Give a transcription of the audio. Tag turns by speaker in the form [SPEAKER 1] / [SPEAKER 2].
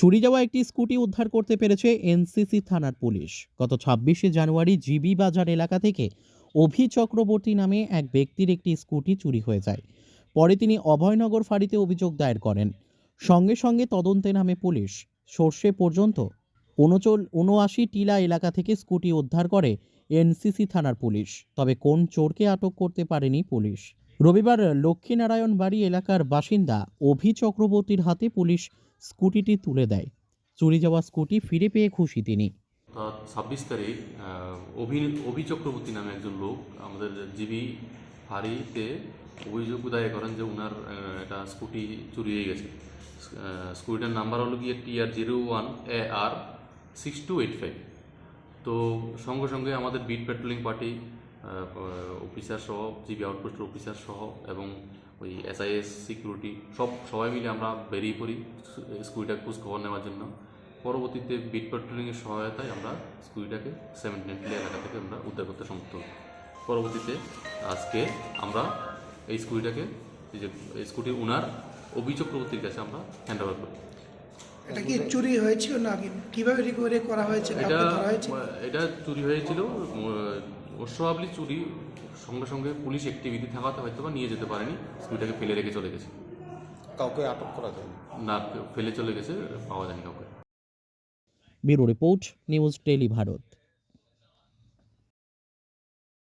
[SPEAKER 1] চুরি যাওয়া একটি স্কুটি উদ্ধার করতে পেরেছে এনসিসি থানার পুলিশ। গত ২৬শে জানুয়ারি জিবি বাজার এলাকা থেকে অভি চক্রবর্তী নামে এক ব্যক্তির একটি স্কুটি চুরি হয়ে যায়। পরে তিনি অভয়নগর ফাঁড়িতে অভিযোগ দায়ের করেন। সঙ্গে সঙ্গে তদন্তে নামে পুলিশ। সর্ষে পর্যন্ত ৭৯ টিলা এলাকা থেকে স্কুটি উদ্ধার করে এনসিসি থানার পুলিশ। তবে কোন চোরকে আটক করতে পারেনি পুলিশ। রবিবার লক্ষ্মীনারায়ণ বাড়ি এলাকার বাসিন্দা অভি চক্রবর্তীর হাতে পুলিশ স্কুটিটি তুলে দেয়। চুরি যাওয়া স্কুটি ফিরে পেয়ে খুশি তিনি।
[SPEAKER 2] ২৬ তারিখ অভি চক্রবর্তী নামে একজন লোক আমাদের জিবি ফাঁড়িতে অভিযোগ দায়ের করেন যে ওনার একটা স্কুটি চুরি হয়ে গেছে। স্কুটিটার নাম্বার হলো গিয়ে TR01AR6285। তো সঙ্গে সঙ্গে আমাদের বিট পেট্রোলিং পার্টি অফিসার সহ, জিবি আউটপোস্টের অফিসার সহ এবং ওই SIS সিকিউরিটি সবাই মিলে আমরা বেরিয়ে পড়ি স্কুটিটার খোঁজ খবর নেওয়ার জন্য। পরবর্তীতে বিট পেট্রোলিংয়ের সহায়তায় আমরা স্কুটিটাকে ৭৯ এলাকা থেকে আমরা উদ্ধার করতে সমর্থ হই। পরবর্তীতে আজকে আমরা এই স্কুটিটাকে, এই যে স্কুটির ওনার অভি চক্রবর্তীর কাছে আমরা হ্যান্ড ওভার করি।
[SPEAKER 3] এটা কি চুরি হয়েছিল না কিভাবে রিকভারি করা হয়েছে?
[SPEAKER 2] এটা চুরি হয়েছিল অস্বাভাবিক চুরি। সঙ্গে সঙ্গে পুলিশ অ্যাক্টিভিটি থাকাতে হয়তো বা নিয়ে যেতে পারেনি, স্কুটিটাকে ফেলে রেখে চলে গেছে।
[SPEAKER 4] কাউকে আটক করা যায়
[SPEAKER 2] না, ফেলে চলে গেছে, পাওয়া যায়নি কাউকে।
[SPEAKER 1] Bureau report, news daily Bharat.